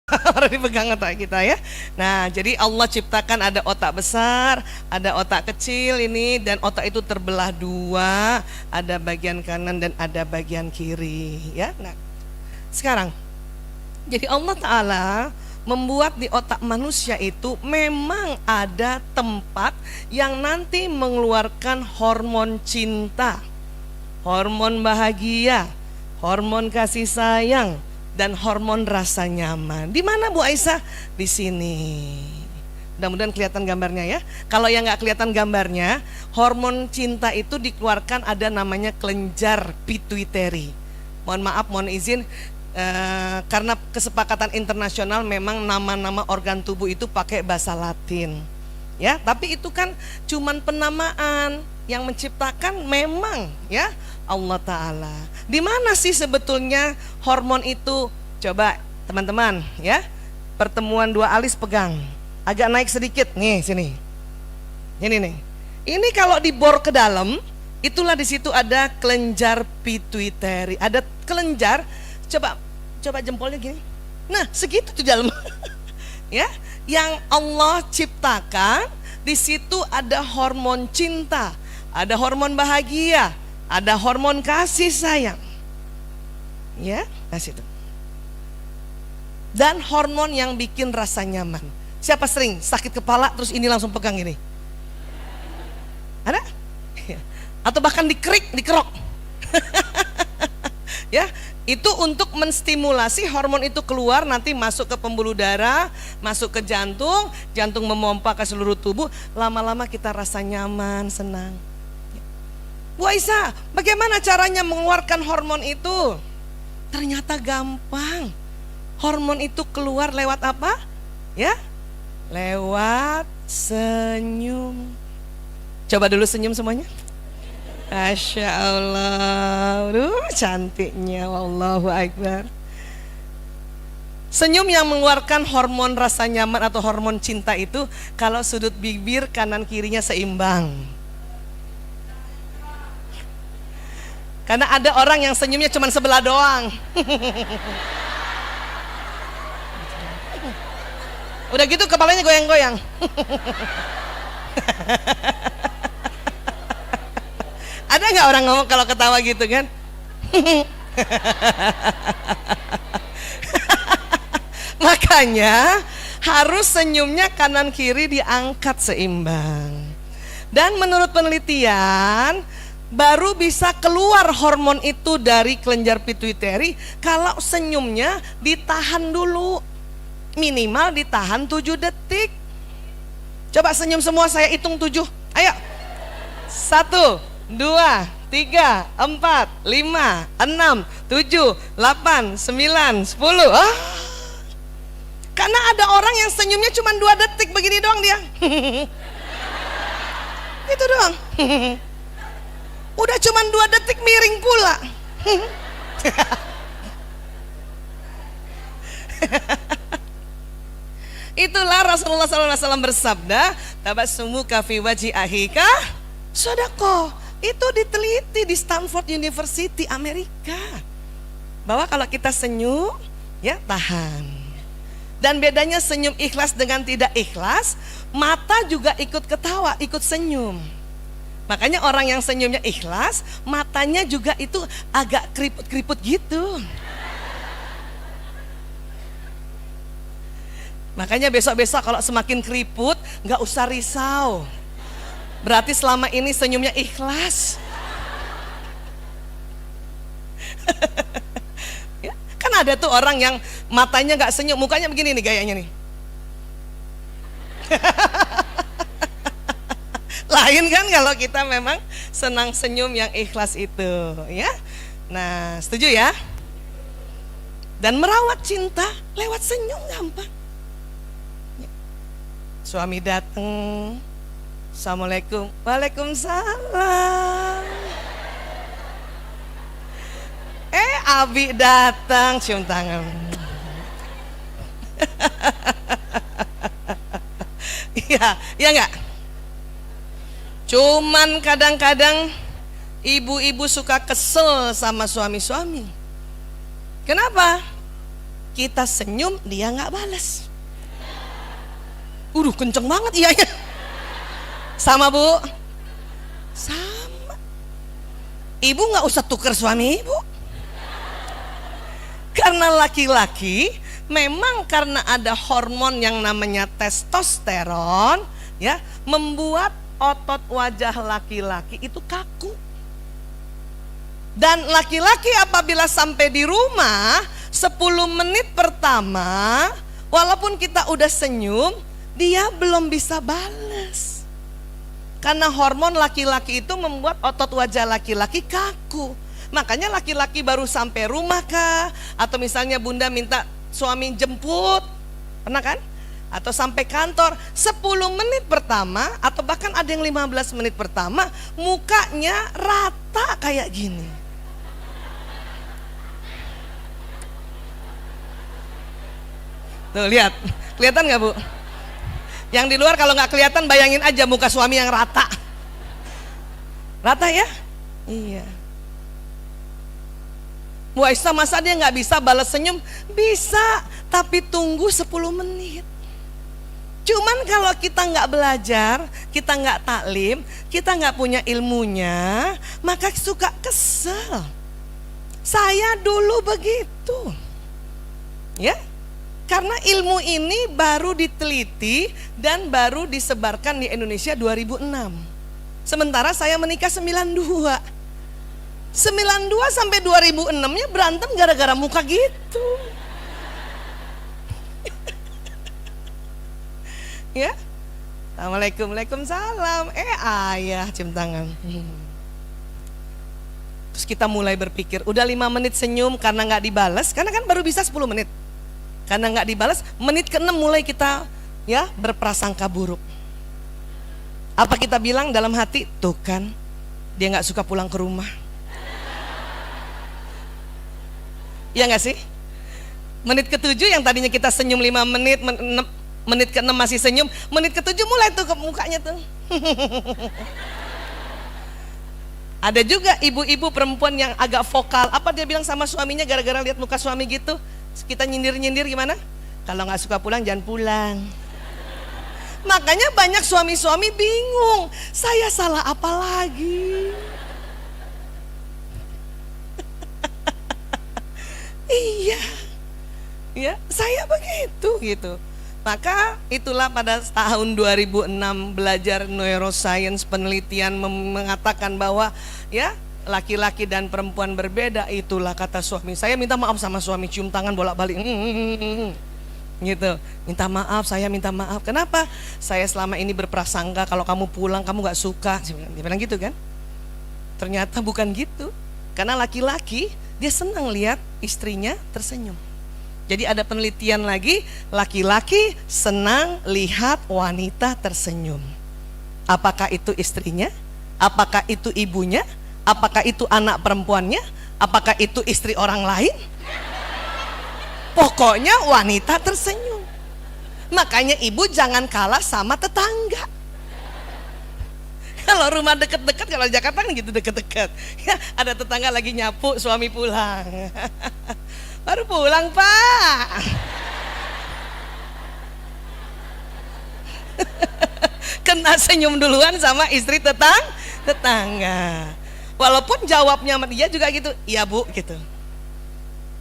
Harus dipegang otak kita ya. Nah, jadi Allah ciptakan ada otak besar, ada otak kecil ini, dan otak itu terbelah dua, ada bagian kanan dan ada bagian kiri ya. Nah, sekarang jadi Allah Ta'ala membuat di otak manusia itu memang ada tempat yang nanti mengeluarkan hormon cinta, hormon bahagia, hormon kasih sayang, dan hormon rasa nyaman. Di mana Bu Aisyah? Di sini. Mudah-mudahan kelihatan gambarnya ya. Kalau yang nggak kelihatan gambarnya, hormon cinta itu dikeluarkan ada namanya kelenjar pituitary. Mohon maaf, mohon izin, karena kesepakatan internasional memang nama-nama organ tubuh itu pakai bahasa Latin. Ya, tapi itu kan cuman penamaan, yang menciptakan memang ya Allah Ta'ala. Di mana sih sebetulnya hormon itu? Coba teman-teman ya, pertemuan dua alis pegang, agak naik sedikit nih sini. Ini nih. Ini kalau dibor ke dalam, itulah di situ ada kelenjar pituitary, ada kelenjar. Coba jempolnya gini. Nah, segitu tuh dalam. Ya, yang Allah ciptakan di situ ada hormon cinta, ada hormon bahagia, ada hormon kasih sayang. Ya, kasih itu. Dan hormon yang bikin rasa nyaman. Siapa sering sakit kepala terus ini langsung pegang ini? Ada? Atau bahkan dikerok. Ya, itu untuk menstimulasi hormon itu keluar, nanti masuk ke pembuluh darah, masuk ke jantung, jantung memompa ke seluruh tubuh, lama-lama kita rasa nyaman, senang. Bu Aisyah, bagaimana caranya mengeluarkan hormon itu? Ternyata gampang. Hormon itu keluar lewat apa? Ya, lewat senyum. Coba dulu senyum semuanya. Masya Allah, cantiknya, wallahu akbar. Senyum yang mengeluarkan hormon rasa nyaman atau hormon cinta itu kalau sudut bibir kanan kirinya seimbang. Karena ada orang yang senyumnya cuma sebelah doang. Udah gitu kepalanya goyang-goyang. Ada nggak orang ngomong kalau ketawa gitu kan? Makanya harus senyumnya kanan kiri diangkat seimbang. Dan menurut penelitian baru bisa keluar hormon itu dari kelenjar pituitary kalau senyumnya ditahan dulu, minimal ditahan 7 detik. Coba senyum semua, saya hitung 7. Ayo. 1, 2, 3, 4, 5, 6, 7, 8, 9, 10. Karena ada orang yang senyumnya cuma 2 detik begini doang dia. Itu doang. Udah cuma 2 detik miring pula. Itulah Rasulullah SAW bersabda, tabassumuka fi wajhi ahika sodako. Itu diteliti di Stanford University Amerika, bahwa kalau kita senyum ya tahan. Dan bedanya senyum ikhlas dengan tidak ikhlas, mata juga ikut ketawa, ikut senyum. Makanya orang yang senyumnya ikhlas, matanya juga itu agak keriput-keriput gitu. Makanya besok-besok kalau semakin keriput, gak usah risau. Berarti selama ini senyumnya ikhlas. Ya, kan ada tuh orang yang matanya gak senyum, mukanya begini nih gayanya nih. Lain kan kalau kita memang senang senyum yang ikhlas itu ya. Nah, setuju ya? Dan merawat cinta lewat senyum gampang. Suami datang, assalamualaikum, waalaikumsalam. Abi datang, cium tangan. Iya, iya enggak? Cuman kadang-kadang ibu-ibu suka kesel sama suami-suami. Kenapa? kita senyum dia nggak balas. Kenceng banget iyanya. Sama Bu? Sama. Ibu nggak usah tuker suami ibu. Karena laki-laki memang karena ada hormon yang namanya testosteron, ya, membuat otot wajah laki-laki itu kaku. Dan laki-laki apabila sampai di rumah 10 menit pertama, walaupun kita udah senyum, dia belum bisa balas. Karena hormon laki-laki itu membuat otot wajah laki-laki kaku. Makanya laki-laki baru sampai rumah kah, atau misalnya bunda minta suami jemput, pernah kan? Atau sampai kantor 10 menit pertama, atau bahkan ada yang 15 menit pertama, mukanya rata kayak gini. Tuh lihat, kelihatan nggak Bu? Yang di luar kalau nggak kelihatan, bayangin aja muka suami yang rata. Rata ya? Iya. Bu Aisyah, masa dia nggak bisa balas senyum? Bisa, tapi tunggu 10 menit. Cuman kalau kita nggak belajar, kita nggak taklim, kita nggak punya ilmunya, maka suka kesel. Saya dulu begitu, ya. Karena ilmu ini baru diteliti dan baru disebarkan di Indonesia 2006. Sementara saya menikah 92. 92 sampai 2006-nya berantem gara-gara muka gitu. Ya. Assalamualaikum, waalaikumsalam. Ayah cium tangan. Terus kita mulai berpikir, udah 5 menit senyum karena nggak dibalas, karena kan baru bisa 10 menit. Karena nggak dibalas, menit ke-6 mulai kita ya berprasangka buruk. Apa kita bilang dalam hati? Tuh kan, dia nggak suka pulang ke rumah. Iya nggak sih? Menit ke-7 yang tadinya kita senyum 5 menit, menit ke-6 masih senyum, menit ke-7 mulai tuh ke mukanya tuh. Ada juga ibu-ibu perempuan yang agak vokal. Apa dia bilang sama suaminya gara-gara lihat muka suami gitu? Kita nyindir-nyindir gimana? Kalau nggak suka pulang jangan pulang. Makanya banyak suami-suami bingung, saya salah apa lagi? Iya, ya saya begitu gitu. Maka itulah pada tahun 2006 belajar neuroscience, penelitian mengatakan bahwa ya laki-laki dan perempuan berbeda. Itulah kata suami, saya minta maaf sama suami, cium tangan bolak-balik gitu, minta maaf, saya minta maaf. Kenapa? Saya selama ini berprasangka kalau kamu pulang kamu gak suka. Dia bilang gitu kan. Ternyata bukan gitu. Karena laki-laki dia senang lihat istrinya tersenyum. Jadi ada penelitian lagi, laki-laki senang lihat wanita tersenyum. Apakah itu istrinya? Apakah itu ibunya? Apakah itu anak perempuannya? Apakah itu istri orang lain? Pokoknya wanita tersenyum. Makanya ibu jangan kalah sama tetangga. Kalau rumah deket-deket, kalau di Jakarta kan gitu deket-deket ya, ada tetangga lagi nyapu, suami pulang. Baru pulang Pak. Kena senyum duluan sama istri tetangga. Walaupun jawabnya sama dia juga gitu, iya Bu gitu.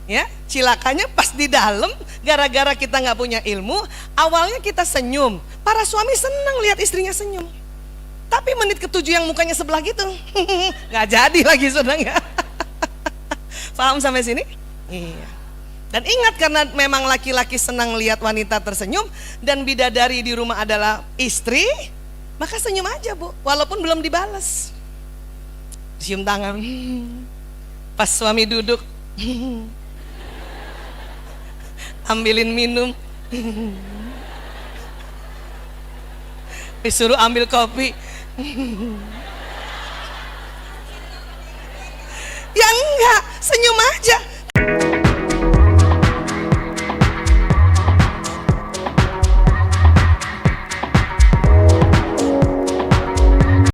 Ya, cilakanya pas di dalam gara-gara kita nggak punya ilmu, awalnya kita senyum. Para suami senang lihat istrinya senyum. Tapi menit ke-7 yang mukanya sebelah gitu, nggak jadi lagi senang ya. Paham sampai sini? Iya. Dan ingat, karena memang laki-laki senang lihat wanita tersenyum dan bidadari di rumah adalah istri, maka senyum aja Bu, walaupun belum dibalas. Cium tangan. Pas suami duduk, ambilin minum, disuruh ambil kopi. Ya enggak, senyum aja.